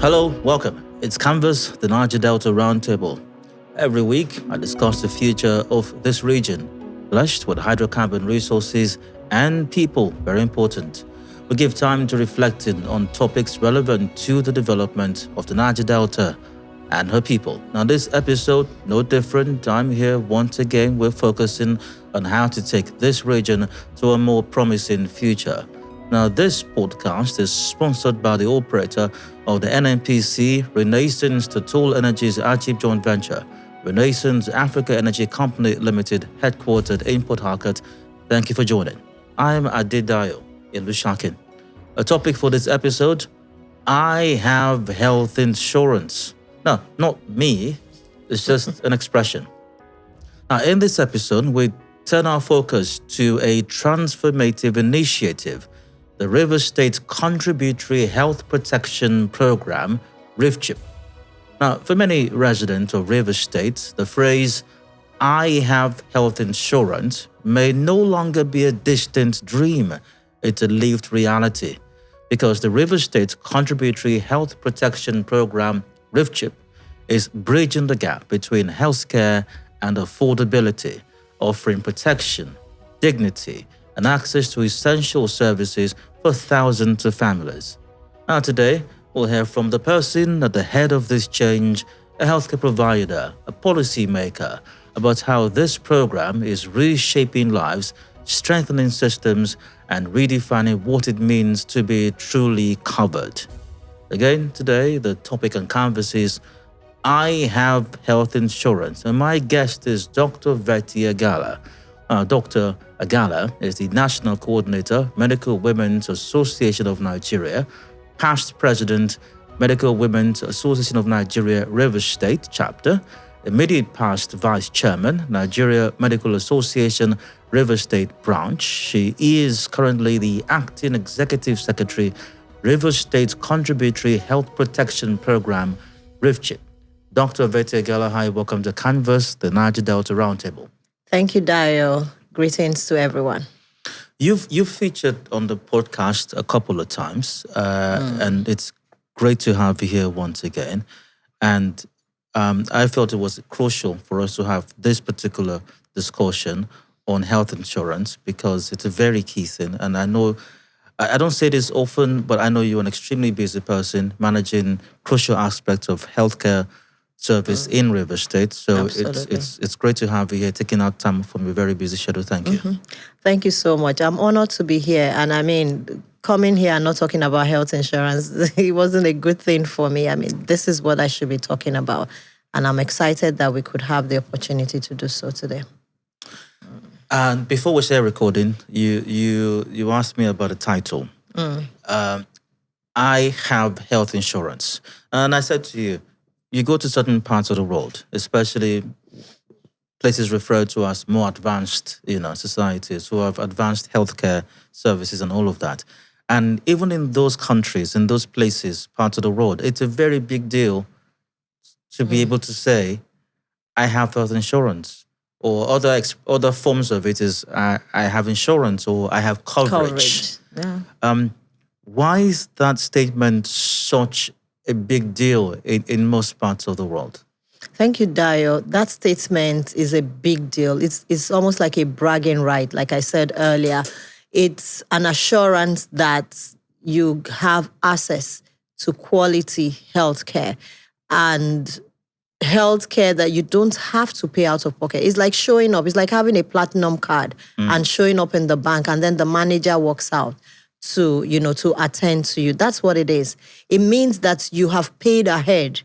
Hello, welcome. It's Canvas, the Niger-Delta Roundtable. Every week, I discuss the future of this region, blessed with hydrocarbon resources and people, very important. We give time to reflecting on topics relevant to the development of the Niger-Delta and her people. Now, this episode, no different. I'm here once again. We're focusing on how to take this region to a more promising future. Now, this podcast is sponsored by the operator of the NNPC Renaissance Total Energies Archive Joint Venture, Renaissance Africa Energy Company Limited, headquartered in Port Harcourt. Thank you for joining. I'm Adedayo Ilushakin. A topic for this episode: I have health insurance. No, not me. It's just an expression. Now, in this episode, we turn our focus to a transformative initiative, the Rivers State Contributory Health Protection Program, RIVCHPP. Now, for many residents of Rivers State, the phrase, I have health insurance, may no longer be a distant dream. It's a lived reality, because the Rivers State Contributory Health Protection Program, RIVCHPP, is bridging the gap between healthcare and affordability, offering protection, dignity, and access to essential services for thousands of families. Now today, we'll hear from the person at the head of this change, a healthcare provider, a policymaker, about how this program is reshaping lives, strengthening systems, and redefining what it means to be truly covered. Again, today, the topic on Canvas is I have health insurance, and my guest is Dr. Vetty Agala. Dr. Agala is the National Coordinator, Medical Women's Association of Nigeria, past President, Medical Women's Association of Nigeria, Rivers State Chapter, immediate past Vice Chairman, Nigeria Medical Association, Rivers State Branch. She is currently the Acting Executive Secretary, Rivers State Contributory Health Protection Program, RIVCHPP. Dr. Vetty Agala, hi, welcome to Canvas, the Niger-Delta Roundtable. Thank you, Dayo. Greetings to everyone. You've featured on the podcast a couple of times, and it's great to have you here once again. And I felt it was crucial for us to have this particular discussion on health insurance because it's a very key thing. And I know, I don't say this often, but I know you're an extremely busy person managing crucial aspects of healthcare service in Rivers State. So it's great to have you here, taking out time from your very busy schedule. Thank you. Thank you so much. I'm honored to be here. And I mean, coming here and not talking about health insurance, it wasn't a good thing for me. I mean, this is what I should be talking about. And I'm excited that we could have the opportunity to do so today. And before we start recording, you asked me about a title. I have health insurance. And I said to you, you go to certain parts of the world, especially places referred to as more advanced, societies who have advanced healthcare services and all of that. And even in those countries, in those places, parts of the world, it's a very big deal to be able to say, I have health insurance. Or other forms of it is, I have insurance or I have coverage. Yeah. Why is that statement such a big deal in most parts of the world? Thank you, Dayo. That statement is a big deal. It's almost like a bragging right. Like I said earlier, it's an assurance that you have access to quality healthcare and healthcare that you don't have to pay out of pocket. It's like showing up. It's like having a platinum card and showing up in the bank, and then the manager walks out to attend to you. That's what it is. It means that you have paid ahead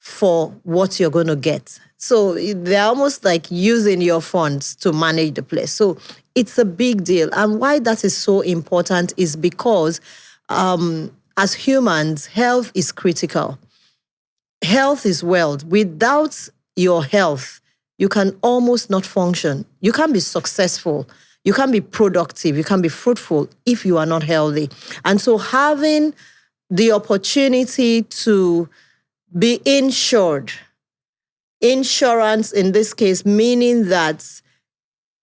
for what you're going to get. So they're almost like using your funds to manage the place. So it's a big deal. And why that is so important is because as humans, health is critical. Health is wealth. Without your health, you can almost not function. You can't be successful. You can't be productive. You can't be fruitful if you are not healthy. And so having the opportunity to be insured, insurance in this case, meaning that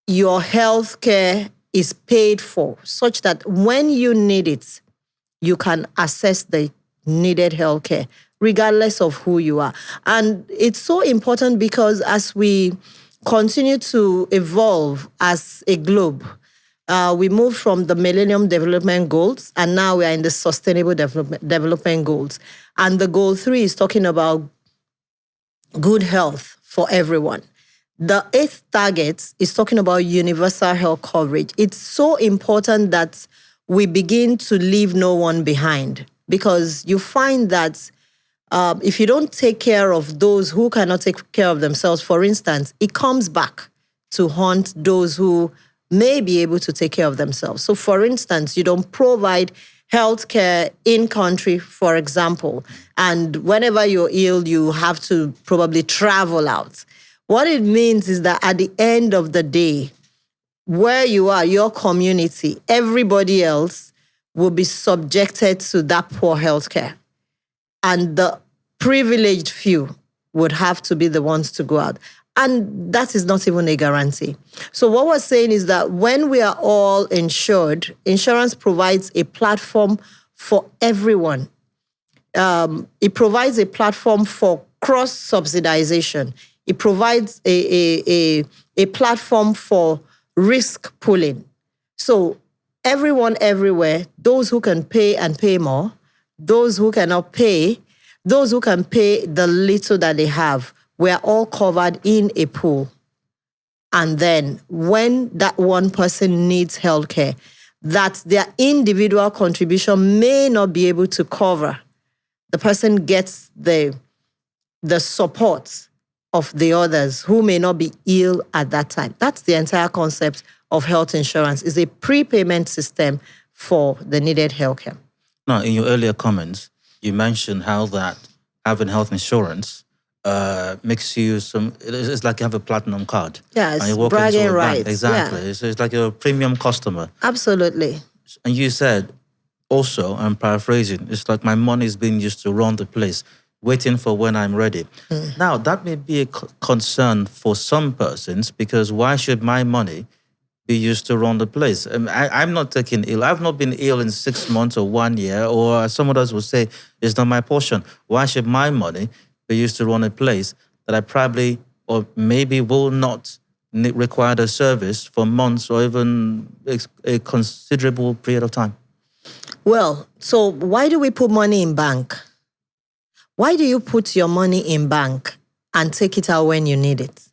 your health care is paid for such that when you need it, you can access the needed healthcare, regardless of who you are. And it's so important because as we continue to evolve as a globe, we moved from the Millennium Development Goals, and now we are in the Sustainable Development Goals. And the Goal 3 is talking about good health for everyone. The 8th target is talking about universal health coverage. It's so important that we begin to leave no one behind, because you find that if you don't take care of those who cannot take care of themselves, for instance, it comes back to haunt those who may be able to take care of themselves. So, for instance, you don't provide healthcare in country, for example, and whenever you're ill, you have to probably travel out. What it means is that at the end of the day, where you are, your community, everybody else will be subjected to that poor healthcare. And the privileged few would have to be the ones to go out. And that is not even a guarantee. So what we're saying is that when we are all insured, insurance provides a platform for everyone. It provides a platform for cross-subsidization. It provides a platform for risk pooling. So everyone everywhere, those who can pay and pay more, those who cannot pay, those who can pay the little that they have, we are all covered in a pool. And then when that one person needs healthcare, that their individual contribution may not be able to cover, the person gets the support of the others who may not be ill at that time. That's the entire concept of health insurance. It's a prepayment system for the needed healthcare. Now, in your earlier comments, you mentioned how that having health insurance makes you it's like you have a platinum card. Yeah, it's and you walk bragging into a rights. bank. Exactly. Yeah. It's like you're a premium customer. Absolutely. And you said also, I'm paraphrasing, it's like my money is being used to run the place, waiting for when I'm ready. Now, that may be a concern for some persons, because why should my money be used to run the place? I'm not taking ill. I've not been ill in 6 months or 1 year, or some others will say it's not my portion. Why should my money be used to run a place that I probably or maybe will not require the service for months or even a considerable period of time? Well, so why do we put money in bank? Why do you put your money in bank and take it out when you need it?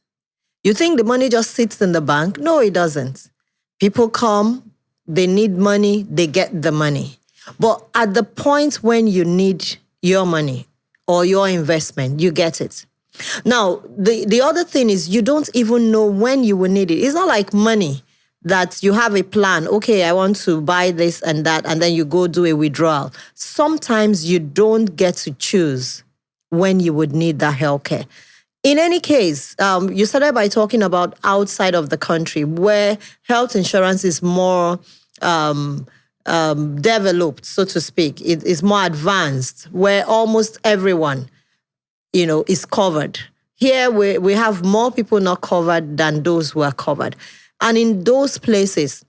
You think the money just sits in the bank? No, it doesn't. People come, they need money, they get the money. But at the point when you need your money or your investment, you get it. Now, the other thing is you don't even know when you will need it. It's not like money that you have a plan. Okay, I want to buy this and that, and then you go do a withdrawal. Sometimes you don't get to choose when you would need that healthcare. In any case, you started by talking about outside of the country where health insurance is more developed, so to speak. It is more advanced, where almost everyone, is covered. Here, we have more people not covered than those who are covered. And in those places,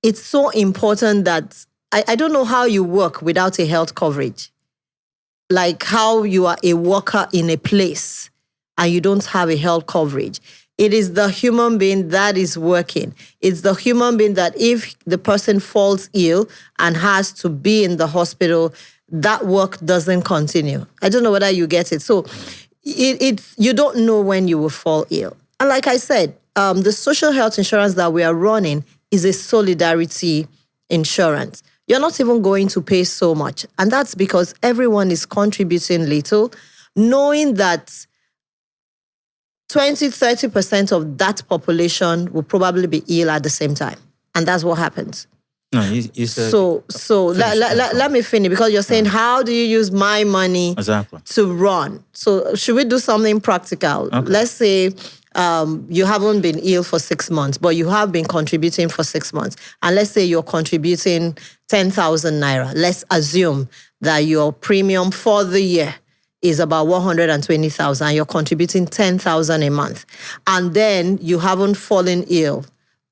it's so important that I don't know how you work without a health coverage. Like how you are a worker in a place and you don't have a health coverage. It is the human being that is working. It's the human being that if the person falls ill and has to be in the hospital, that work doesn't continue. I don't know whether you get it. So you don't know when you will fall ill. And like I said, the social health insurance that we are running is a solidarity insurance. You're not even going to pay so much. And that's because everyone is contributing little, knowing that 20-30% of that population will probably be ill at the same time. And that's what happens. No, you said... So let me finish, because you're saying, how do you use my money to run? So should we do something practical? Okay. Let's say you haven't been ill for 6 months, but you have been contributing for 6 months. And let's say you're contributing 10,000 naira. Let's assume that your premium for the year is about 120,000. You're contributing 10,000 a month. And then you haven't fallen ill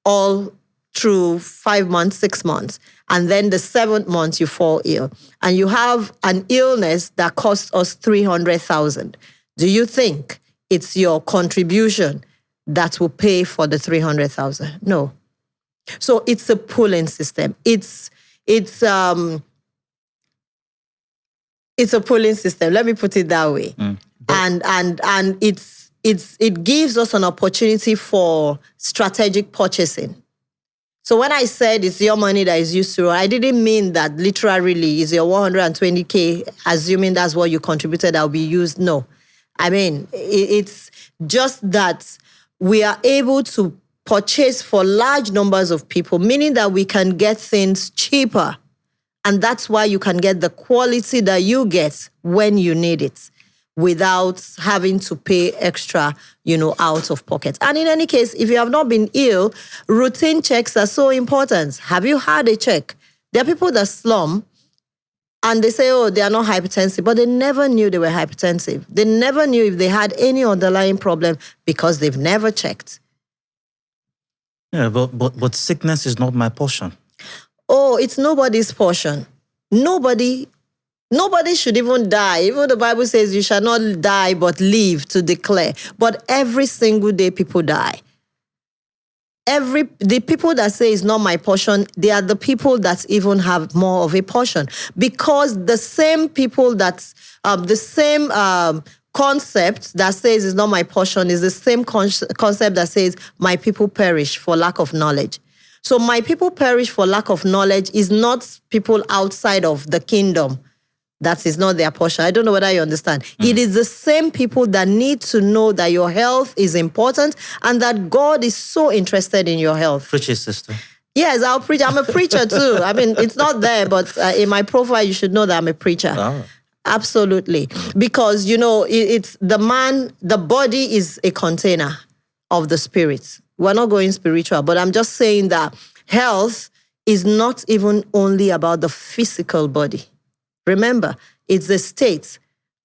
all through 5 months, 6 months. and then the 7th month you fall ill, and you have an illness that costs us 300,000, do you think it's your contribution that will pay for the 300,000? No. So it's a pooling system. It's a pooling system. Let me put it that way. And it gives us an opportunity for strategic purchasing. So when I said it's your money that is used to, I didn't mean that literally is your 120K, assuming that's what you contributed, that will be used. No. I mean, it's just that we are able to purchase for large numbers of people, meaning that we can get things cheaper. And that's why you can get the quality that you get when you need it, without having to pay extra, out of pocket. And in any case, if you have not been ill, routine checks are so important. Have you had a check? There are people that slum and they say, oh, they are not hypertensive, but they never knew they were hypertensive. They never knew if they had any underlying problem because they've never checked. Yeah, but sickness is not my portion. Oh, it's nobody's portion. Nobody should even die. Even the Bible says you shall not die but live to declare. But every single day people die. The people that say it's not my portion, they are the people that even have more of a portion. Because the same people that, concept that says it's not my portion is the same concept that says my people perish for lack of knowledge. So my people perish for lack of knowledge is not people outside of the kingdom. That is not their portion. I don't know whether you understand. It is the same people that need to know that your health is important and that God is so interested in your health. Preach it, sister. Yes, I'll preach. I'm a preacher too. I mean, it's not there, but in my profile, you should know that I'm a preacher. Oh. Absolutely. Because, it's the body is a container of the spirit. We're not going spiritual, but I'm just saying that health is not even only about the physical body. Remember, it's a state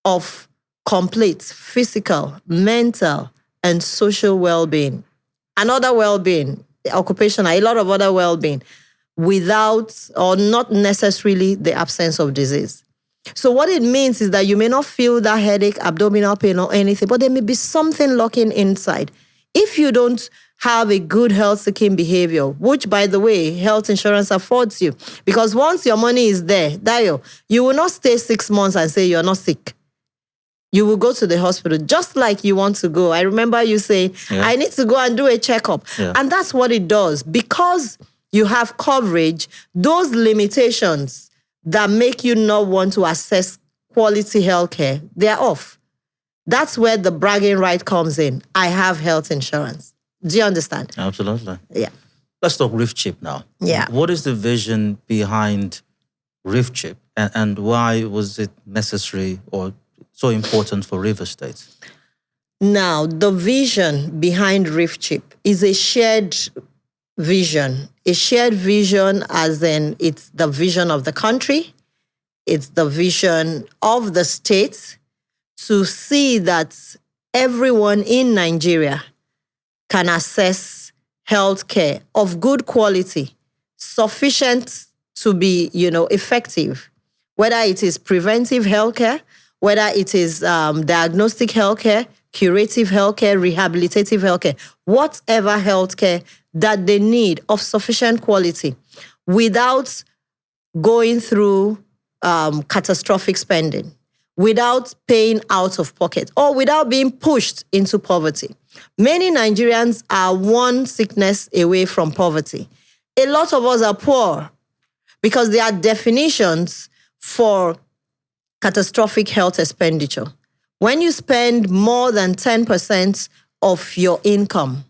of complete physical, mental, and social well-being. Another well-being, occupational, a lot of other well-being, without or not necessarily the absence of disease. So what it means is that you may not feel that headache, abdominal pain, or anything, but there may be something lurking inside. If you don't have a good health-seeking behavior, which, by the way, health insurance affords you. Because once your money is there, Dayo, you will not stay 6 months and say you're not sick. You will go to the hospital just like you want to go. I remember you saying, I need to go and do a checkup. Yeah. And that's what it does. Because you have coverage, those limitations that make you not want to access quality healthcare, they're off. That's where the bragging right comes in. I have health insurance. Do you understand? Absolutely. Yeah. Let's talk RIVCHPP now. Yeah. What is the vision behind RIVCHPP and why was it necessary or so important for River State? Now, the vision behind RIVCHPP is a shared vision. A shared vision as in it's the vision of the country, it's the vision of the state to see that everyone in Nigeria can access healthcare of good quality, sufficient to be, effective, whether it is preventive healthcare, whether it is diagnostic healthcare, curative healthcare, rehabilitative healthcare, whatever healthcare that they need of sufficient quality without going through catastrophic spending, without paying out of pocket, or without being pushed into poverty. Many Nigerians are one sickness away from poverty. A lot of us are poor because there are definitions for catastrophic health expenditure. When you spend more than 10% of your income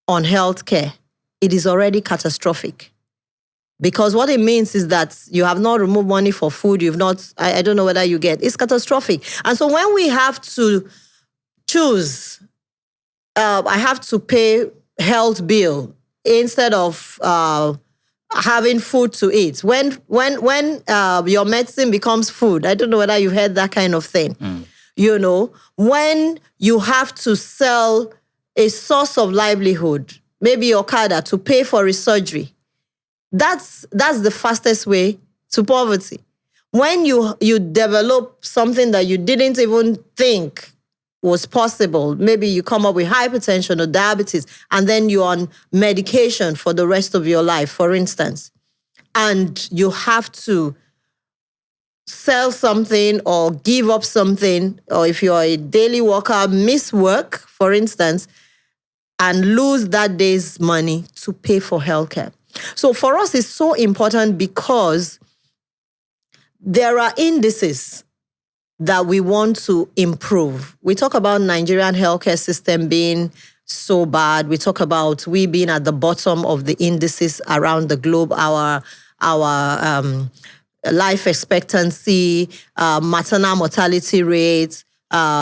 on healthcare, it is already catastrophic. Because what it means is that you have not removed money for food, you've not, I don't know whether you get, it's catastrophic. And so when we have to choose, I have to pay health bill instead of having food to eat. When your medicine becomes food, I don't know whether you heard that kind of thing. When you have to sell a source of livelihood, maybe your Okada, to pay for a surgery, That's the fastest way to poverty. When you develop something that you didn't even think was possible, maybe you come up with hypertension or diabetes, and then you're on medication for the rest of your life, for instance, and you have to sell something or give up something, or if you're a daily worker, miss work, for instance, and lose that day's money to pay for healthcare. So for us, it's so important because there are indices that we want to improve. We talk about Nigerian healthcare system being so bad. We talk about we being at the bottom of the indices around the globe, our life expectancy, maternal mortality rate,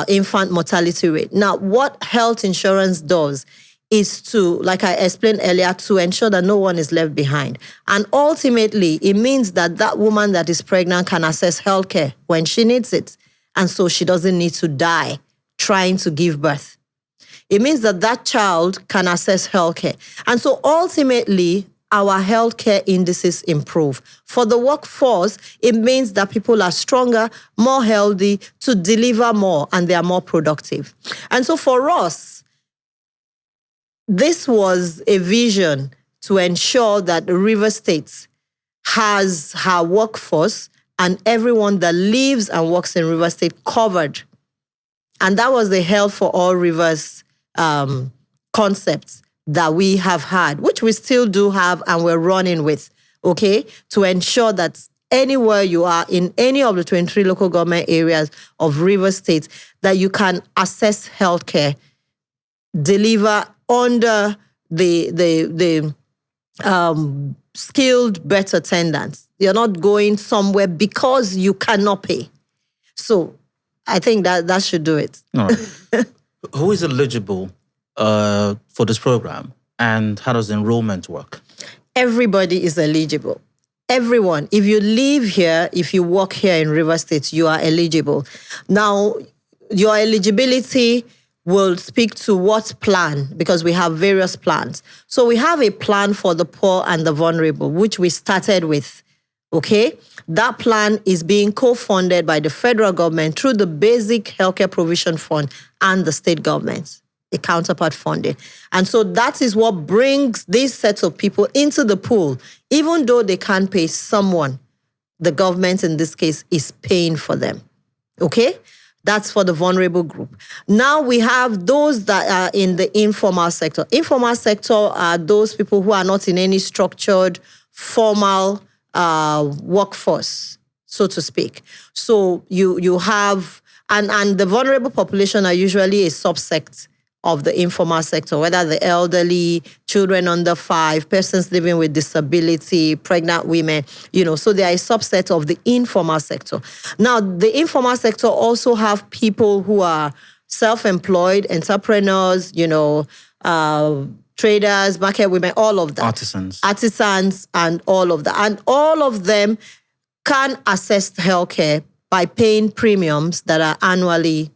infant mortality rate. Now, what health insurance does is to, like I explained earlier, to ensure that no one is left behind. And ultimately, it means that that woman that is pregnant can access healthcare when she needs it. And so she doesn't need to die trying to give birth. It means that that child can access healthcare. And so ultimately, our healthcare indices improve. For the workforce, it means that people are stronger, more healthy to deliver more, and they are more productive. And so for us, this was a vision to ensure that Rivers State has her workforce and everyone that lives and works in Rivers State covered. And that was the Health for All Rivers concepts that we have had, which we still do have and we're running with, okay, to ensure that anywhere you are in any of the 23 local government areas of Rivers State, that you can access healthcare, deliver under the skilled birth attendants. You're not going somewhere because you cannot pay. So I think that should do it. All right. Who is eligible for this program, and how does enrollment work? Everybody is eligible. Everyone. If you live here, if you work here in Rivers State, you are eligible. Now, your eligibility will speak to what plan, because we have various plans. So we have a plan for the poor and the vulnerable, which we started with, okay? That plan is being co-funded by the federal government through the Basic Healthcare Provision Fund and the state government, a counterpart funding. And so that is what brings these sets of people into the pool. Even though they can't pay someone, the government in this case is paying for them, okay? That's for the vulnerable group. Now we have those that are in the informal sector. Informal sector are those people who are not in any structured, formal workforce, so to speak. So you have, and the vulnerable population are usually a subsect of the informal sector, whether the elderly, children under 5, persons living with disability, pregnant women, so they are a subset of the informal sector. Now, the informal sector also have people who are self-employed, entrepreneurs, traders, market women, all of that. Artisans, and all of that. And all of them can access healthcare by paying premiums that are annually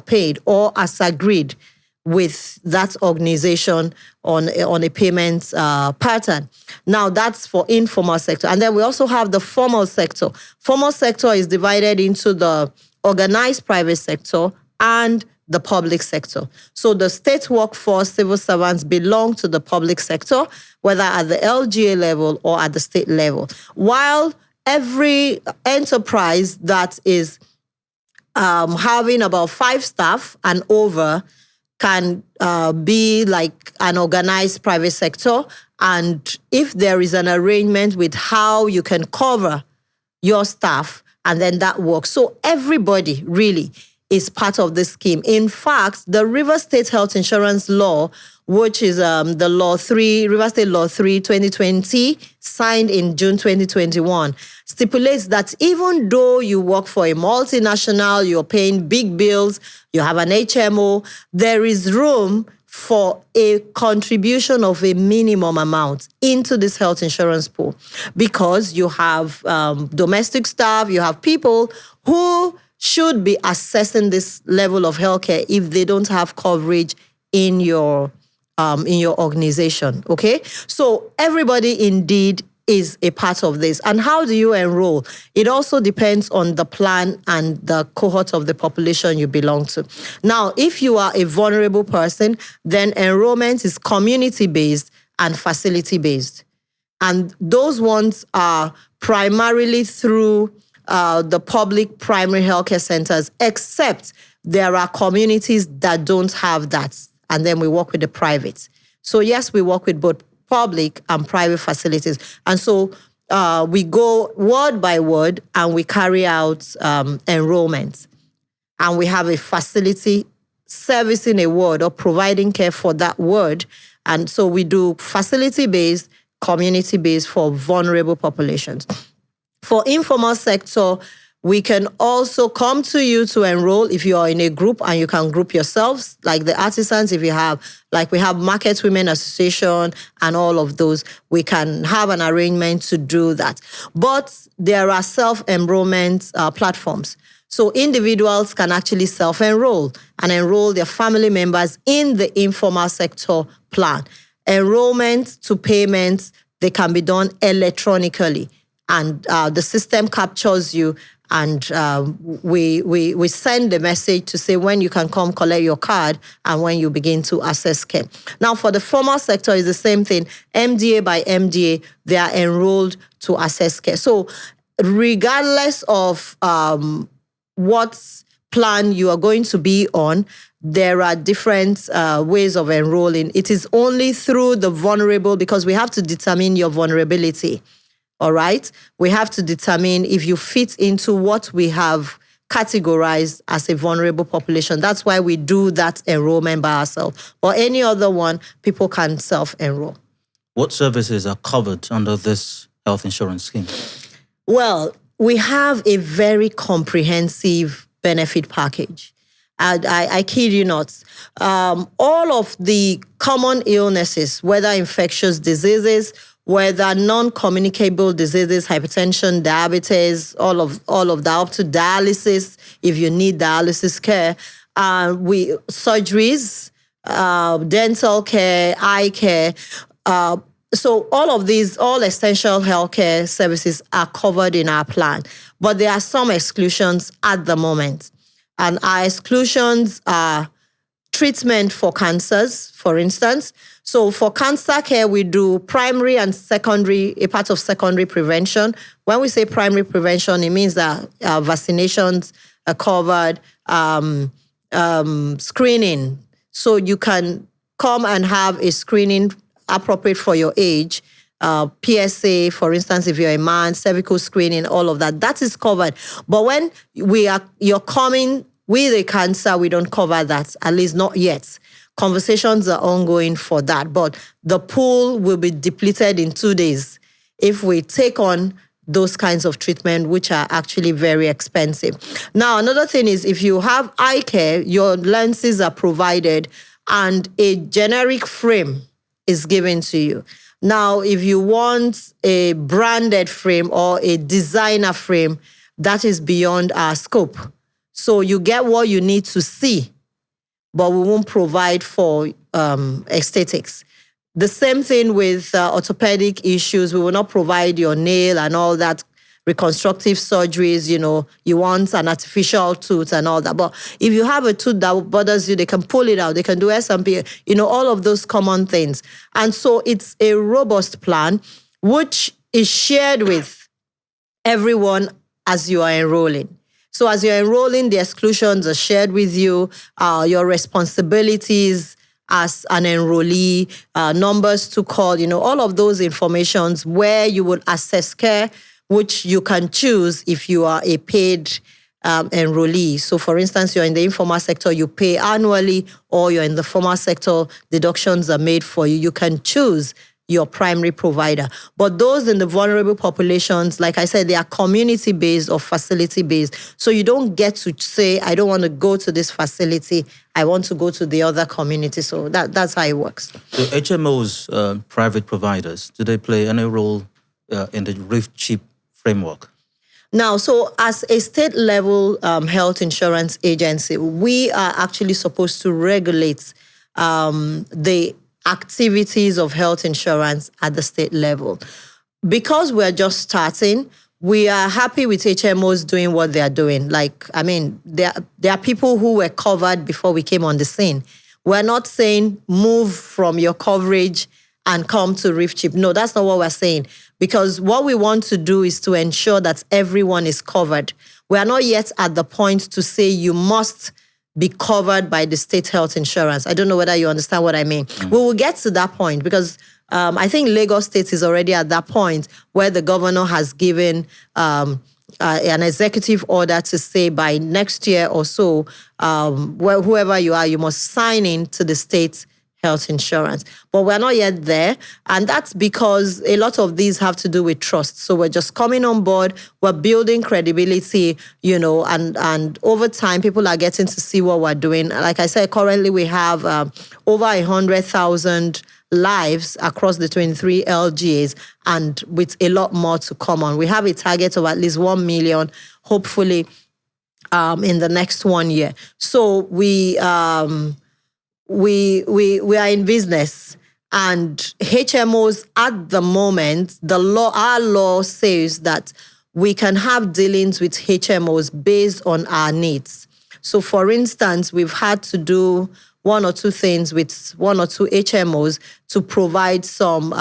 paid or as agreed with that organization on a payment pattern. Now, that's for informal sector. And then we also have the formal sector. Formal sector is divided into the organized private sector and the public sector. So the state workforce, civil servants belong to the public sector, whether at the LGA level or at the state level. While every enterprise that is having about 5 staff and over can be like an organized private sector. And if there is an arrangement with how you can cover your staff, and then that works. So everybody really is part of this scheme. In fact, the Rivers State Health Insurance Law, which is the Law 3, Rivers State Law 3, 2020, signed in June 2021, stipulates that even though you work for a multinational, you're paying big bills, you have an HMO, there is room for a contribution of a minimum amount into this health insurance pool, because you have domestic staff, you have people who should be assessing this level of healthcare if they don't have coverage in your organization, okay? So everybody indeed is a part of this. And how do you enroll? It also depends on the plan and the cohort of the population you belong to. Now, if you are a vulnerable person, then enrollment is community-based and facility-based. And those ones are primarily through the public primary healthcare centers, except there are communities that don't have that. And then we work with the private. So yes, we work with both public and private facilities. And so we go word by word and we carry out enrollment. And we have a facility servicing a ward or providing care for that ward. And so we do facility-based, community-based for vulnerable populations. For informal sector, we can also come to you to enroll if you are in a group, and you can group yourselves, like the artisans, if you have, like we have Market Women Association and all of those, we can have an arrangement to do that. But there are self-enrollment platforms. So individuals can actually self-enroll and enroll their family members in the informal sector plan. Enrollment to payments, they can be done electronically. And the system captures you, and we send the message to say when you can come collect your card and when you begin to access care. Now, for the formal sector, it's the same thing. MDA by MDA, they are enrolled to access care. So regardless of what plan you are going to be on, there are different ways of enrolling. It is only through the vulnerable, because we have to determine your vulnerability. All right? We have to determine if you fit into what we have categorized as a vulnerable population. That's why we do that enrollment by ourselves. Or any other one, people can self-enroll. What services are covered under this health insurance scheme? Well, we have a very comprehensive benefit package. I kid you not. All of the common illnesses, whether infectious diseases, whether non-communicable diseases, hypertension, diabetes, all of that, up to dialysis, if you need dialysis care, surgeries, dental care, eye care. So all of these, all essential healthcare services are covered in our plan. But there are some exclusions at the moment. And our exclusions are treatment for cancers, for instance. So for cancer care, we do primary and secondary, a part of secondary prevention. When we say primary prevention, it means that vaccinations are covered, screening. So you can come and have a screening appropriate for your age. PSA, for instance, if you're a man, cervical screening, all of that, that is covered. But when you're coming with a cancer, we don't cover that, at least not yet. Conversations are ongoing for that, but the pool will be depleted in 2 days if we take on those kinds of treatment, which are actually very expensive. Now, another thing is if you have eye care, your lenses are provided and a generic frame is given to you. Now, if you want a branded frame or a designer frame, that is beyond our scope. So you get what you need to see, but we won't provide for aesthetics. The same thing with orthopedic issues. We will not provide your nail and all that, reconstructive surgeries, you want an artificial tooth and all that. But if you have a tooth that bothers you, they can pull it out. They can do SMP, all of those common things. And so it's a robust plan, which is shared with everyone as you are enrolling. So as you're enrolling, the exclusions are shared with you, your responsibilities as an enrollee, numbers to call, all of those informations where you would access care, which you can choose if you are a paid enrollee. So for instance, you're in the informal sector, you pay annually, or you're in the formal sector, deductions are made for you. You can choose your primary provider. But those in the vulnerable populations, like I said, they are community-based or facility-based. So you don't get to say, I don't want to go to this facility, I want to go to the other community. So that's how it works. So HMOs, private providers, do they play any role in the RIVCHPP framework? Now, so as a state-level health insurance agency, we are actually supposed to regulate the activities of health insurance at the state level. because we're just starting, we are happy with HMOs doing what they are doing. There are people who were covered before we came on the scene. We're not saying move from your coverage and come to RIVCHPP. No, that's not what we're saying. Because what we want to do is to ensure that everyone is covered. We are not yet at the point to say you must be covered by the state health insurance. I don't know whether you understand what I mean. We will get to that point because I think Lagos State is already at that point where the governor has given an executive order to say by next year or so, whoever you are, you must sign in to the state health insurance. But we're not yet there. And that's because a lot of these have to do with trust. So we're just coming on board, we're building credibility, and over time, people are getting to see what we're doing. Like I said, currently we have over 100,000 lives across the 23 LGAs and with a lot more to come on. We have a target of at least 1 million, hopefully, in the next 1 year. So we are in business, and HMOs at the moment, our law says that we can have dealings with HMOs based on our needs. So for instance, we've had to do one or two things with one or two HMOs to provide some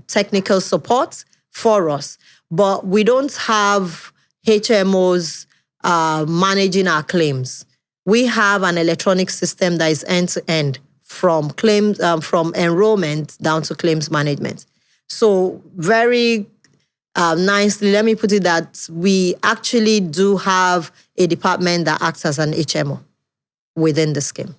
technical support for us. But we don't have HMOs managing our claims. We have an electronic system that is end-to-end from claims, from enrollment down to claims management. So very nicely, let me put it that we actually do have a department that acts as an HMO within the scheme.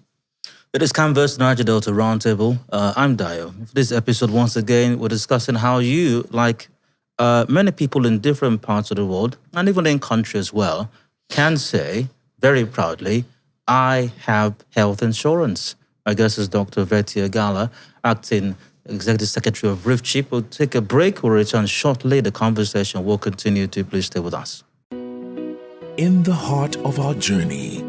It is Canvas Niger-Delta Roundtable. I'm Dio. For this episode, once again, we're discussing how you, like many people in different parts of the world, and even in country as well, can say very proudly, I have health insurance. My guest is Dr. Vetty Agala, Acting Executive Secretary of RIVCHPP. We'll take a break. We'll return shortly. The conversation will continue. Please stay with us. In the heart of our journey,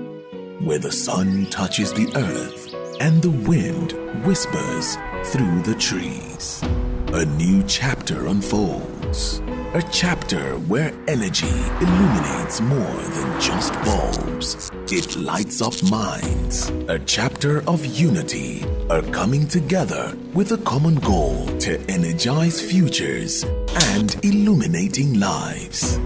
where the sun touches the earth and the wind whispers through the trees, a new chapter unfolds. A chapter where energy illuminates more than just bulbs. It lights up minds. A chapter of unity, a coming together with a common goal to energize futures and illuminating lives.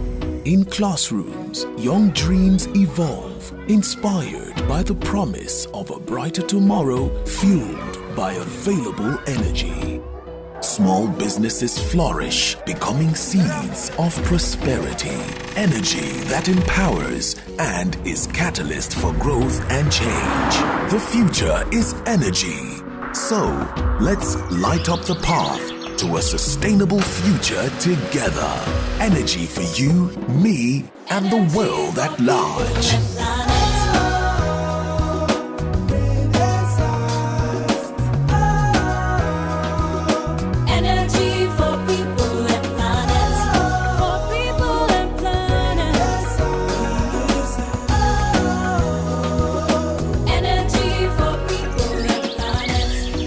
In classrooms, young dreams evolve, inspired by the promise of a brighter tomorrow fueled by available energy. Small businesses flourish, becoming seeds of prosperity. Energy that empowers and is catalyst for growth and change. The future is energy. So, let's light up the path to a sustainable future together. Energy for you, me, and the world at large.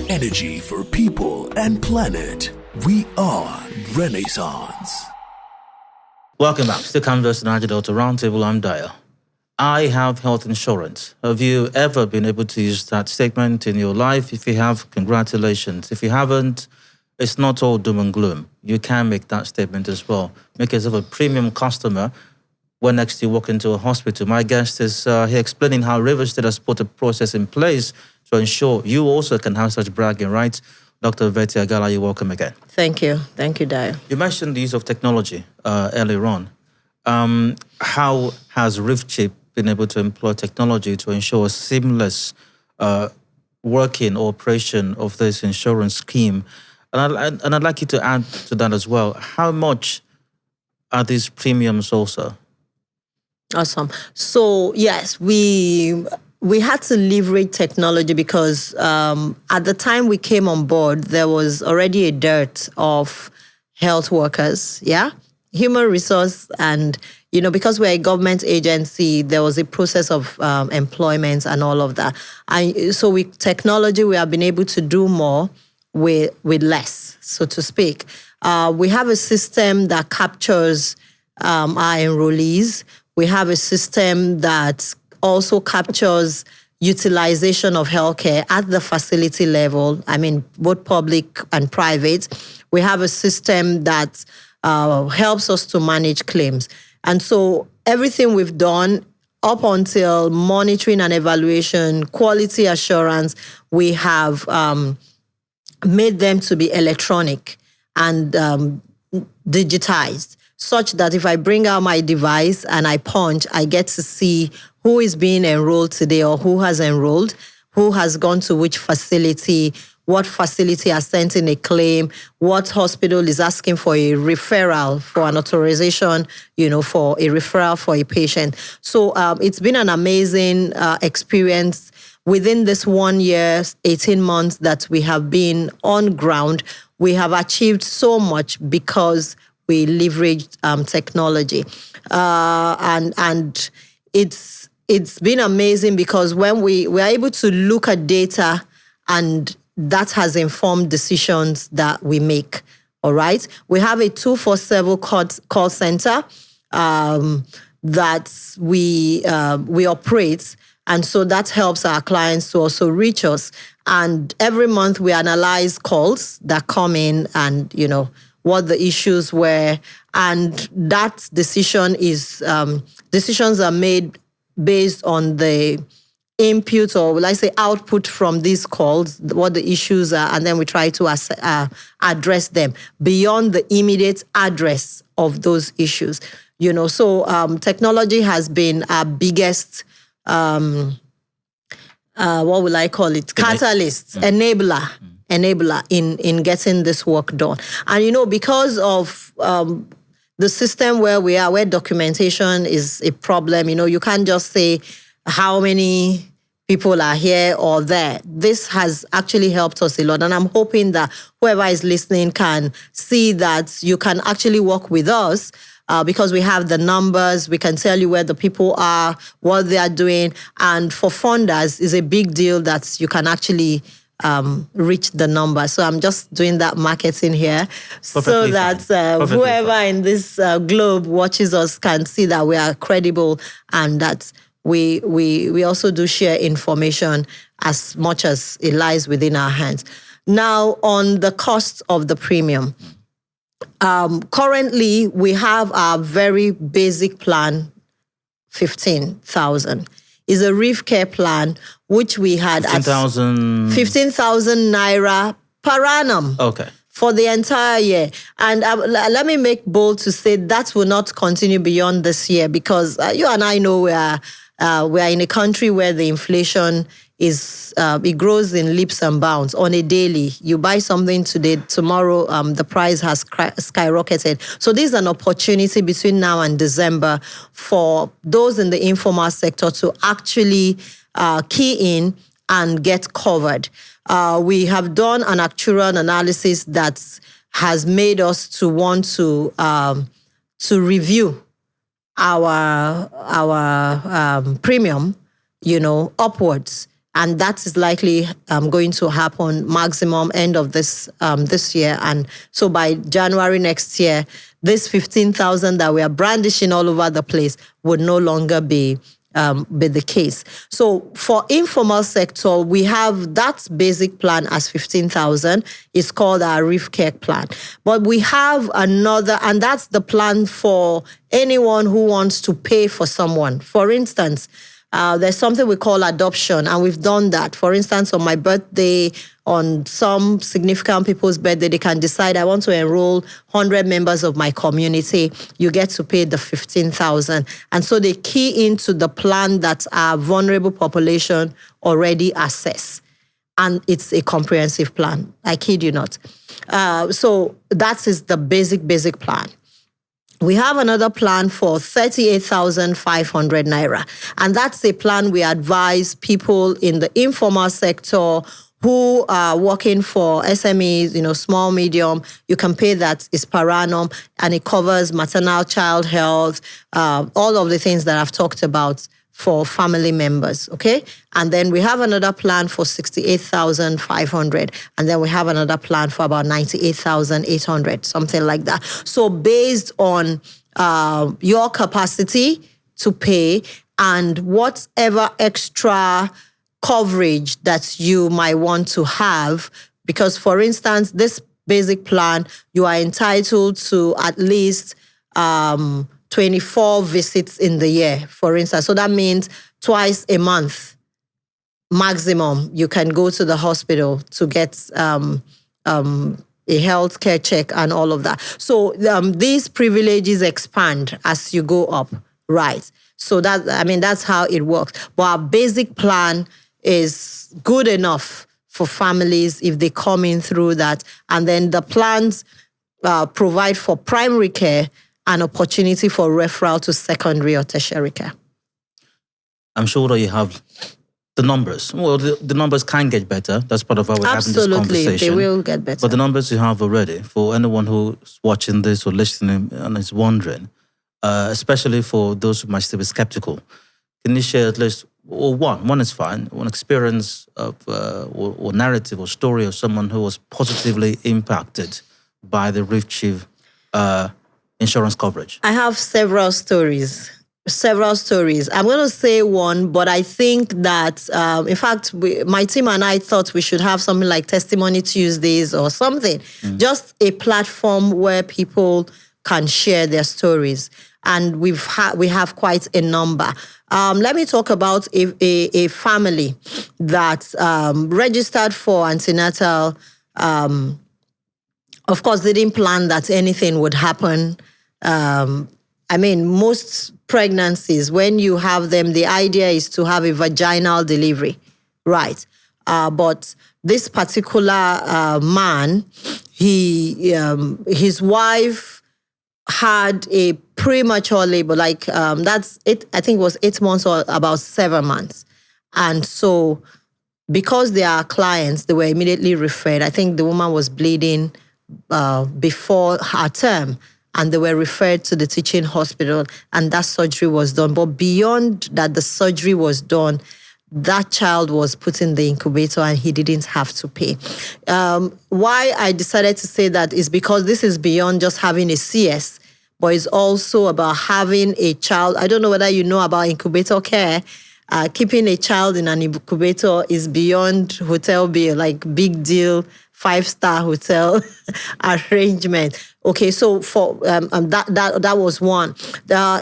Energy for people and planet. We are Renaissance. Welcome back to Canvas Niger-Delta Roundtable. I'm Dio. I have health insurance. Have you ever been able to use that statement in your life? If you have, congratulations. If you haven't, it's not all doom and gloom. You can make that statement as well. Make yourself a premium customer when next you walk into a hospital. My guest is here explaining how Rivers State has put a process in place to ensure you also can have such bragging rights. Dr. Vetty Agala, you're welcome again. Thank you. Thank you, Dio. You mentioned the use of technology earlier on. How has RIVCHPP been able to employ technology to ensure a seamless working or operation of this insurance scheme? And I'd like you to add to that as well. How much are these premiums also? Awesome. So, yes, we had to leverage technology because at the time we came on board, there was already a dearth of health workers, human resource. And, because we're a government agency, there was a process of employment and all of that. And so with technology, we have been able to do more with less, so to speak. We have a system that captures our enrollees. We have a system that also captures utilization of healthcare at the facility level. I mean, both public and private. We have a system that helps us to manage claims. And so everything we've done up until monitoring and evaluation, quality assurance, we have made them to be electronic and digitized, such that if I bring out my device and I punch, I get to see who is being enrolled today or who has enrolled, who has gone to which facility, what facility has sent in a claim, what hospital is asking for a referral for an authorization, for a referral for a patient. So it's been an amazing experience. Within this 1 year, 18 months that we have been on ground, we have achieved so much because we leveraged technology. And it's been amazing because when we are able to look at data, and that has informed decisions that we make. All right. We have a 24/7 call center that we operate. And so that helps our clients to also reach us. And every month we analyze calls that come in and, what the issues were. And that decisions are made based on the input, or will I say output from these calls, what the issues are, and then we try to address them beyond the immediate address of those issues. So technology has been our biggest, what will I call it? Catalyst, enabler in getting this work done. And, because of the system where we are, where documentation is a problem, you can't just say how many people are here or there. This has actually helped us a lot. And I'm hoping that whoever is listening can see that you can actually work with us because we have the numbers. We can tell you where the people are, what they are doing. And for funders, it's a big deal that you can actually reach the number. So I'm just doing that marketing here so that whoever in this globe watches us can see that we are credible and that we also do share information as much as it lies within our hands. Now, on the cost of the premium, currently we have our very basic plan, 15,000. Is a RIVCHPP plan, which we had 15,000 Naira per annum. Okay. For the entire year. And let me make bold to say that will not continue beyond this year because you and I know we are in a country where the inflation is it grows in leaps and bounds on a daily. You buy something today, tomorrow the price has skyrocketed. So this is an opportunity between now and December for those in the informal sector to actually key in and get covered. We have done an actuarial analysis that has made us to want to review our premium, upwards. And that is likely going to happen maximum end of this year. And so by January next year, this 15,000 that we are brandishing all over the place would no longer be the case. So for informal sector, we have that basic plan as 15,000. It's called our RIVCHPP plan. But we have another, and that's the plan for anyone who wants to pay for someone. For instance, there's something we call adoption, and we've done that. For instance, on my birthday, on some significant people's birthday, they can decide, I want to enroll 100 members of my community. You get to pay the 15,000. And so they key into the plan that our vulnerable population already assess. And it's a comprehensive plan. I kid you not. So that is the basic plan. We have another plan for 38,500 Naira. And that's a plan we advise people in the informal sector who are working for SMEs, small, medium. You can pay that, is per annum, and it covers maternal child health, all of the things that I've talked about for family members, okay? And then we have another plan for 68,500, and then we have another plan for about 98,800, something like that. So based on your capacity to pay and whatever extra coverage that you might want to have, because for instance, this basic plan, you are entitled to at least 24 visits in the year, for instance. So that means twice a month maximum you can go to the hospital to get a healthcare check and all of that. So these privileges expand as you go up, right? So that's how it works. But our basic plan is good enough for families if they come in through that. And then the plans provide for primary care and opportunity for referral to secondary or tertiary care. I'm sure that you have the numbers. Well, the numbers can get better. That's part of why we're having this conversation. Absolutely, they will get better. But the numbers you have already, for anyone who's watching this or listening and is wondering, especially for those who might still be skeptical, can you share at least, or one is fine, one experience of or narrative or story of someone who was positively impacted by the RIVCHPP insurance coverage? I have several stories. I'm going to say one, but I think that, in fact, my team and I thought we should have something like Testimony Tuesdays or something, just a platform where people can share their stories. And we have quite a number. Let me talk about a family that registered for antenatal. Of course, they didn't plan that anything would happen. Most pregnancies, when you have them, the idea is to have a vaginal delivery, right? But this particular man, his wife had a premature labor, that's it. I think it was 8 months or about 7 months. And so because they are clients, they were immediately referred. I think the woman was bleeding before her term, and they were referred to the teaching hospital, and that surgery was done. But beyond that, the surgery was done, that child was put in the incubator and he didn't have to pay. Why I decided to say that is because this is beyond just having a CS, but it's also about having a child. I don't know whether you know about incubator care. Keeping a child in an incubator is beyond hotel bill, like big deal, 5-star hotel arrangement. Okay, so for that was one.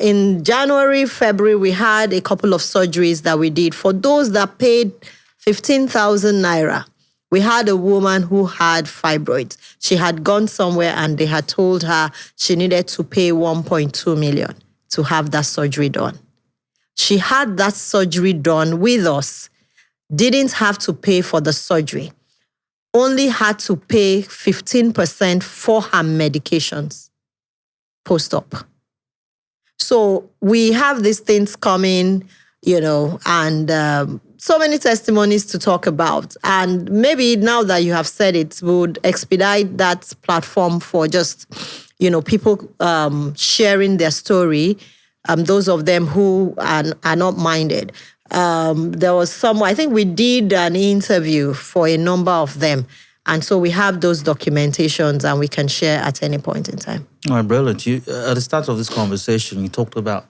In January, February, we had a couple of surgeries that we did. For those that paid 15,000 naira, we had a woman who had fibroids. She had gone somewhere and they had told her she needed to pay 1.2 million to have that surgery done. She had that surgery done with us, didn't have to pay for the surgery, only had to pay 15% for her medications post-op. So we have these things coming, and so many testimonies to talk about. And maybe now that you have said it, would expedite that platform for just, people sharing their story, those of them who are not minded. There was I think we did an interview for a number of them. And so we have those documentations and we can share at any point in time. All right, brilliant. At the start of this conversation, you talked about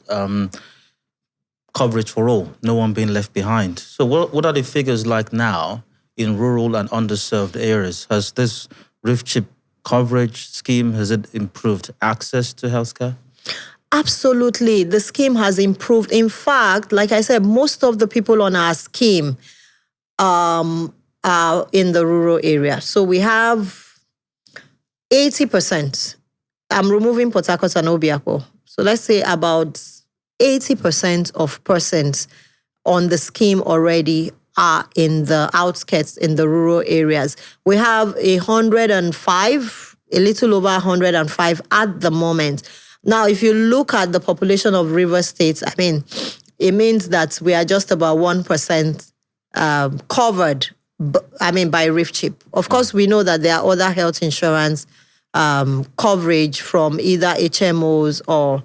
coverage for all, no one being left behind. So what are the figures like now in rural and underserved areas? Has this RIVCHPP coverage scheme, has it improved access to healthcare? Absolutely. The scheme has improved. In fact, like I said, most of the people on our scheme are in the rural area. So we have 80%. I'm removing Port Harcourt and Obiako. So let's say about 80% of persons on the scheme already are in the outskirts, in the rural areas. We have 105, a little over 105 at the moment. Now, if you look at the population of river states, it means that we are just about 1% covered, by RIVCHPP. Of course, we know that there are other health insurance coverage from either HMOs or,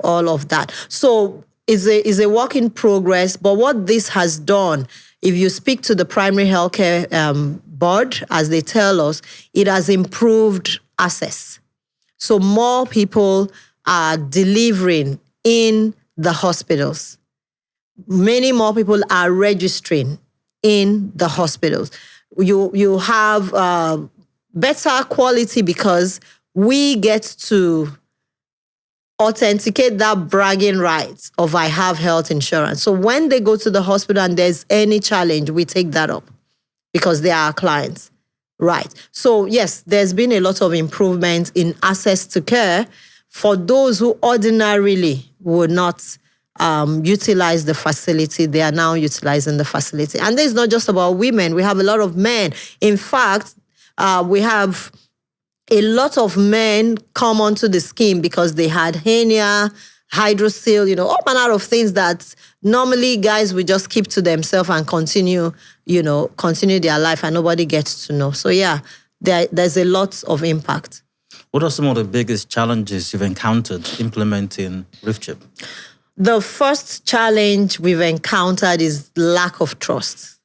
all of that. So is a work in progress. But what this has done, if you speak to the primary healthcare board, as they tell us, it has improved access. So more people are delivering in the hospitals. Many more people are registering in the hospitals. You have better quality because we get to authenticate that bragging rights of I have health insurance. So when they go to the hospital and there's any challenge, we take that up because they are our clients. Right. So yes, there's been a lot of improvement in access to care for those who ordinarily would not utilize the facility. They are now utilizing the facility. And this is not just about women. We have a lot of men. In fact, we have a lot of men come onto the scheme because they had hernia, hydrocele, all manner of things that normally guys would just keep to themselves and continue their life and nobody gets to know. So yeah, there's a lot of impact. What are some of the biggest challenges you've encountered implementing RIVCHPP? The first challenge we've encountered is lack of trust.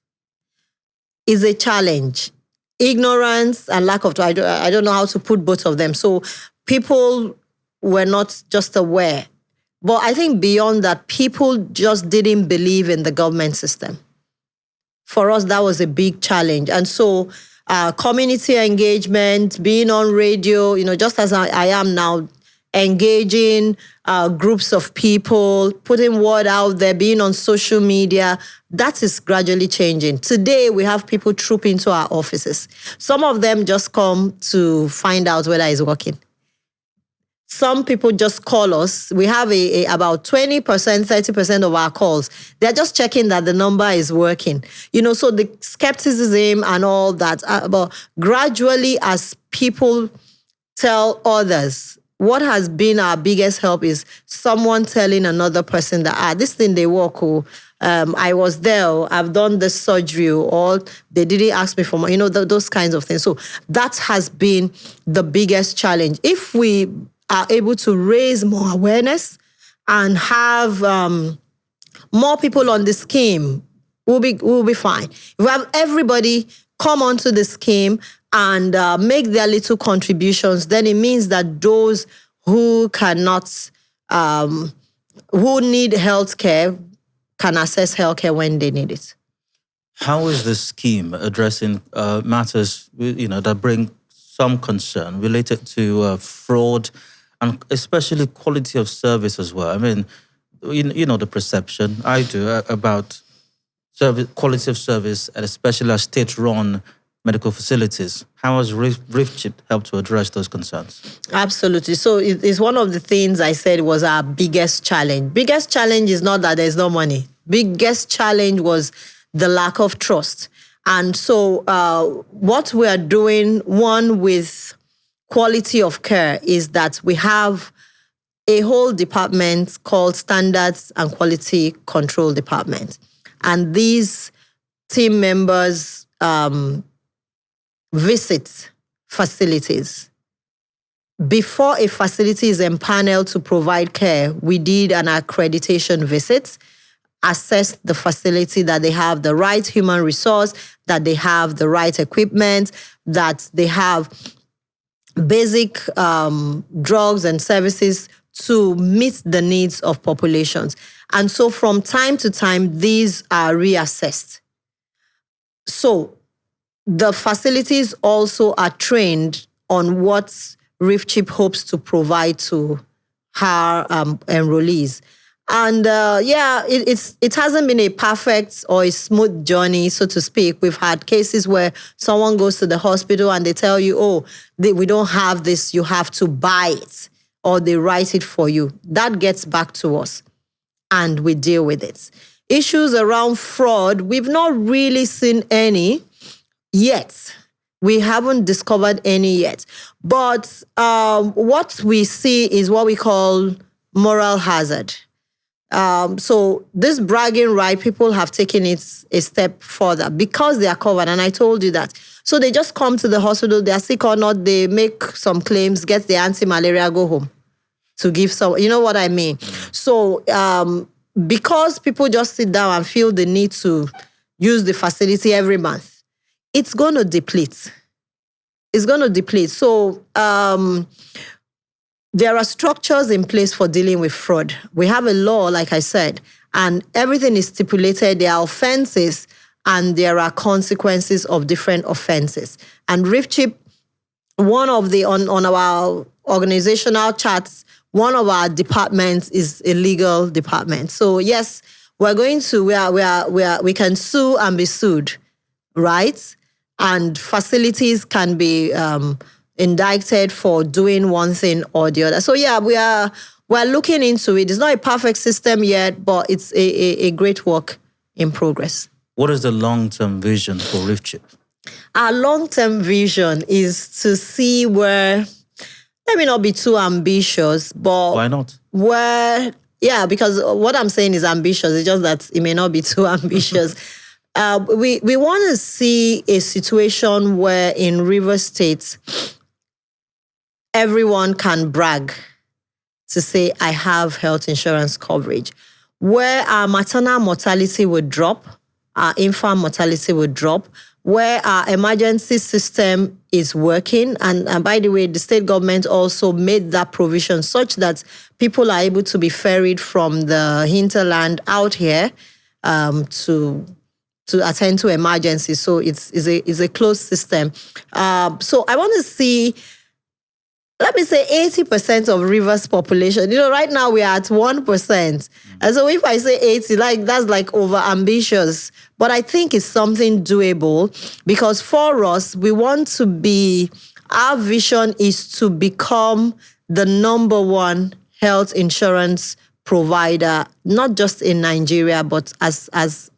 It's a challenge. Ignorance and lack of trust. I don't know how to put both of them. So people were not just aware. But I think beyond that, people just didn't believe in the government system. For us, that was a big challenge. And so community engagement, being on radio, just as I am now, engaging groups of people, putting word out there, being on social media, that is gradually changing. Today, we have people troop into our offices. Some of them just come to find out whether it's working. Some people just call us. We have about 20%, 30% of our calls. They're just checking that the number is working. So the skepticism and all that. But gradually, as people tell others, what has been our biggest help is someone telling another person that, this thing they work, I was there, I've done this surgery, or they didn't ask me for more, those kinds of things. So that has been the biggest challenge. If we are able to raise more awareness and have more people on the scheme, we'll be fine. If we have everybody come onto the scheme and make their little contributions, then it means that those who cannot, who need healthcare, can access healthcare when they need it. How is this scheme addressing matters that bring some concern related to fraud and especially quality of service as well? I mean, the perception I do about quality of service, and especially at state-run medical facilities. How has RIVCHPP helped to address those concerns? Absolutely. So it's one of the things I said was our biggest challenge. Biggest challenge is not that there's no money. Biggest challenge was the lack of trust. And so what we are doing, one, with quality of care is that we have a whole department called Standards and Quality Control Department. And these team members visit facilities. Before a facility is empaneled to provide care, we did an accreditation visit, assess the facility, that they have the right human resource, that they have the right equipment, that they have basic drugs and services to meet the needs of populations. And so from time to time, these are reassessed. So the facilities also are trained on what RIVCHPP hopes to provide to her enrollees. And it hasn't been a perfect or a smooth journey, so to speak. We've had cases where someone goes to the hospital and they tell you, we don't have this, you have to buy it, or they write it for you. That gets back to us and we deal with it. Issues around fraud, we've not really seen any yet. We haven't discovered any yet. But what we see is what we call moral hazard. So this bragging right, people have taken it a step further because they are covered. And I told you that. So they just come to the hospital, they are sick or not, they make some claims, get the anti-malaria, go home to give some, you know what I mean? So because people just sit down and feel the need to use the facility every month, it's going to deplete. It's going to deplete. So there are structures in place for dealing with fraud. We have a law, like I said, and everything is stipulated. There are offenses and there are consequences of different offenses. And RIVCHPP, one of the, on our organizational charts, one of our departments is a legal department. So yes, we're going to, we can sue and be sued, right? And facilities can be indicted for doing one thing or the other. So yeah, we're looking into it. It's not a perfect system yet, but it's a great work in progress. What is the long-term vision for RIVCHPP? Our long-term vision is to see where, let me not be too ambitious, but why not? Because what I'm saying is ambitious. It's just that it may not be too ambitious. We want to see a situation where in Rivers State, everyone can brag to say, I have health insurance coverage, where our maternal mortality would drop, our infant mortality would drop, where our emergency system is working. And by the way, the state government also made that provision such that people are able to be ferried from the hinterland out here to attend to emergencies. So it's a closed system. So I want to see, let me say 80% of Rivers population. Right now we are at 1%. And so if I say 80, that's over ambitious. But I think it's something doable because for us, we want to be, our vision is to become the number one health insurance provider, not just in Nigeria, but as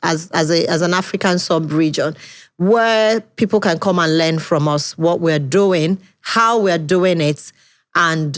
an African sub-region, where people can come and learn from us what we're doing, how we're doing it, and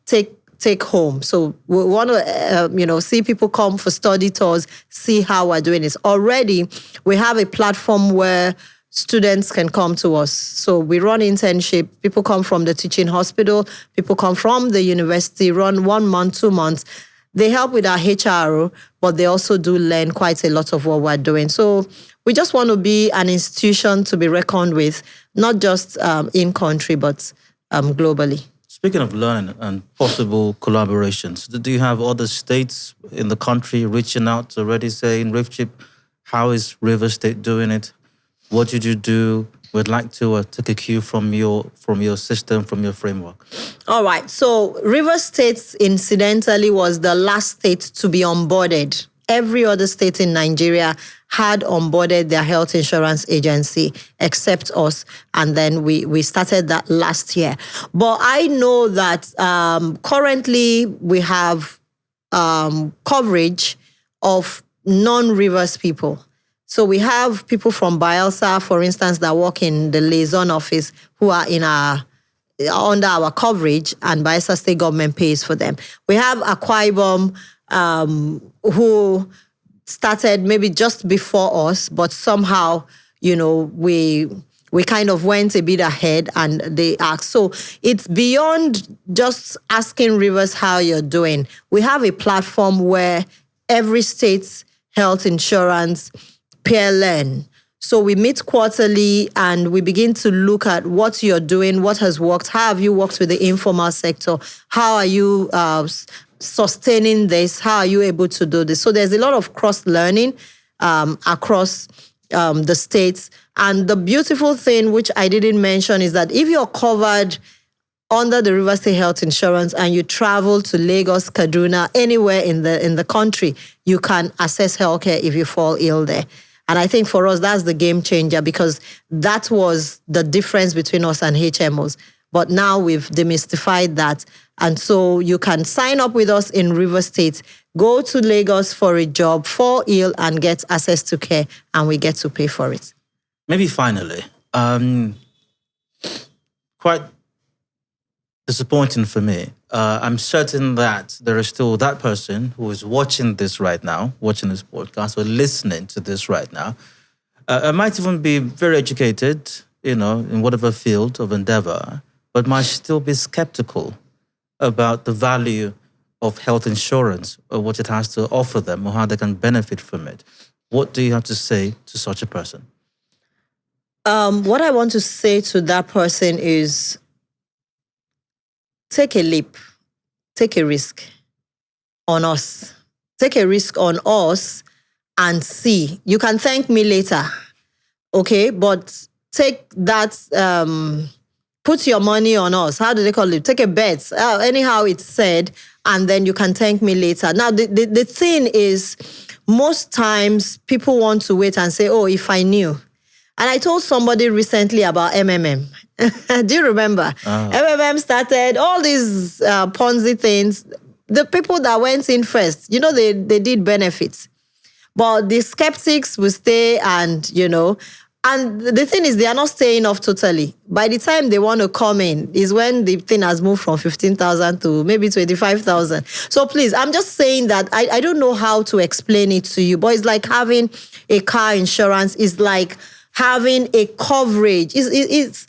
take home. So we want to, see people come for study tours, see how we're doing this. Already, we have a platform where students can come to us. So we run internship. People come from the teaching hospital. People come from the university, run 1 month, 2 months. They help with our HRO, but they also do learn quite a lot of what we're doing. So we just want to be an institution to be reckoned with, not just in country, but globally. Speaking of learning and possible collaborations, do you have other states in the country reaching out already saying, RIVCHPP, how is Rivers State doing it? What did you do? We'd like to take a cue from your system, from your framework. All right. So Rivers State, incidentally, was the last state to be onboarded. Every other state in Nigeria had onboarded their health insurance agency except us. And then we started that last year. But I know that currently we have coverage of non-Rivers people. So we have people from Bayelsa, for instance, that work in the liaison office who are under our coverage, and Bayelsa State government pays for them. We have Akwa Ibom, who started maybe just before us, but somehow, we kind of went a bit ahead and they asked. So it's beyond just asking Rivers how you're doing. We have a platform where every state's health insurance peer learn. So we meet quarterly and we begin to look at what you're doing, what has worked, how have you worked with the informal sector, how are you sustaining this, how are you able to do this. So there's a lot of cross-learning across the states. And the beautiful thing, which I didn't mention, is that if you're covered under the Rivers State Health Insurance and you travel to Lagos, Kaduna, anywhere in the country, you can access healthcare if you fall ill there. And I think for us, that's the game changer because that was the difference between us and HMOs. But now we've demystified that. And so you can sign up with us in Rivers State, go to Lagos for a job, fall ill, and get access to care, and we get to pay for it. Maybe finally, quite disappointing for me. I'm certain that there is still that person who is watching this right now, watching this podcast or listening to this right now. I might even be very educated, in whatever field of endeavor, but might still be skeptical about the value of health insurance, or what it has to offer them, or how they can benefit from it. What do you have to say to such a person? What I want to say to that person is take a leap, take a risk on us. Take a risk on us and see. You can thank me later, okay? But take that, put your money on us. How do they call it? Take a bet. Anyhow it's said, and then you can thank me later. Now, the thing is, most times people want to wait and say, oh, if I knew. And I told somebody recently about MMM. Do you remember? MMM started all these Ponzi things. The people that went in first, they did benefits. But the skeptics will stay and, and the thing is, they are not staying off totally. By the time they want to come in is when the thing has moved from 15,000 to maybe 25,000. So please, I'm just saying that I don't know how to explain it to you, but it's like having a car insurance. It's like having a coverage. It's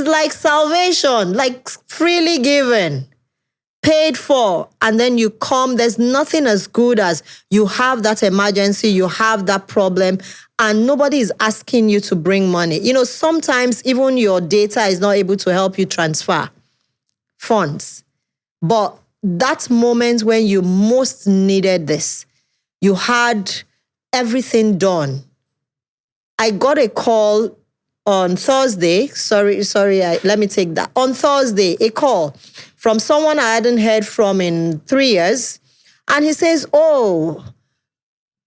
like salvation, like freely given, paid for, and then you come. There's nothing as good as you have that emergency, you have that problem, and nobody is asking you to bring money. Sometimes even your data is not able to help you transfer funds. But that moment when you most needed this, you had everything done. I got a call on Thursday. Let me take that. On Thursday, a call from someone I hadn't heard from in 3 years. And he says, oh,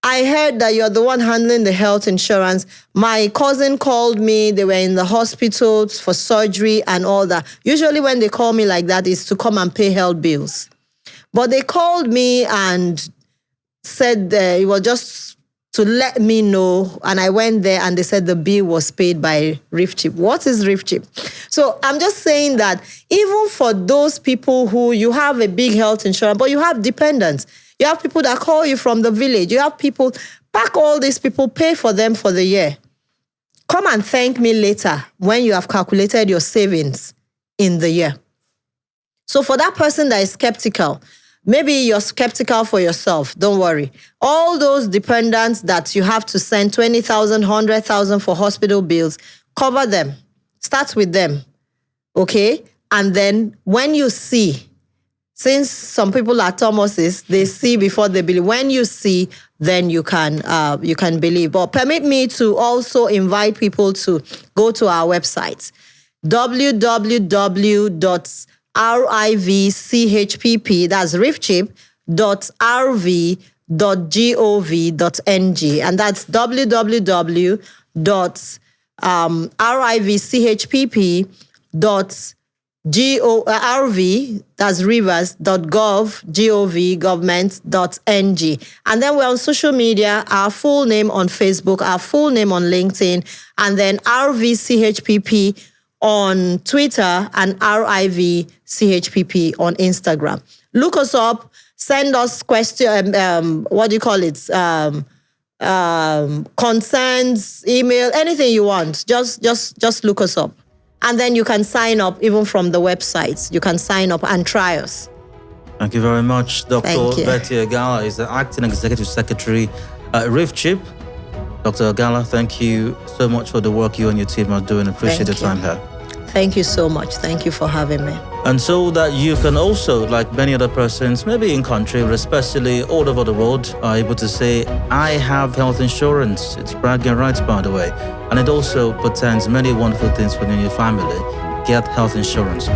I heard that you're the one handling the health insurance. My cousin called me. They were in the hospital for surgery and all that. Usually when they call me like that, it's to come and pay health bills. But they called me and said it was just to let me know, and I went there and they said the bill was paid by RIVCHPP. What is RIVCHPP? So I'm just saying that even for those people who you have a big health insurance, but you have dependents, you have people that call you from the village, you have people, pack all these people, pay for them for the year. Come and thank me later when you have calculated your savings in the year. So for that person that is skeptical, maybe you're skeptical for yourself. Don't worry. All those dependents that you have to send 20,000, 100,000 for hospital bills, cover them. Start with them. Okay? And then when you see, since some people are Thomases, they see before they believe. When you see, then you can believe. But permit me to also invite people to go to our website, www.RIVCHPP, that's revchip.rv.gov.ng, and that's www.rivchpp.rv, that's rivers.gov, government.ng. And then we're on social media, our full name on Facebook, our full name on LinkedIn, and then RVCHPP on Twitter and RIVCHPP on Instagram. Look us up, send us questions, concerns, email, anything you want. Just look us up. And then you can sign up even from the websites. You can sign up and try us. Thank you very much. Dr. Vetty Agala is the Acting Executive Secretary at RIVCHPP. Dr. Agala, thank you so much for the work you and your team are doing. Appreciate your time here. Thank you so much. Thank you for having me. And so that you can also, like many other persons, maybe in country, but especially all over the world, are able to say, I have health insurance. It's bragging rights, by the way. And it also portends many wonderful things within your family. Get health insurance.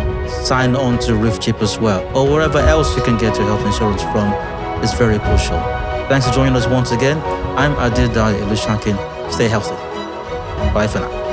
Sign on to RIVCHPP as well, or wherever else you can get your health insurance from. It's very crucial. Thanks for joining us once again. I'm Adil Dai Ilushakin. Stay healthy. Bye for now.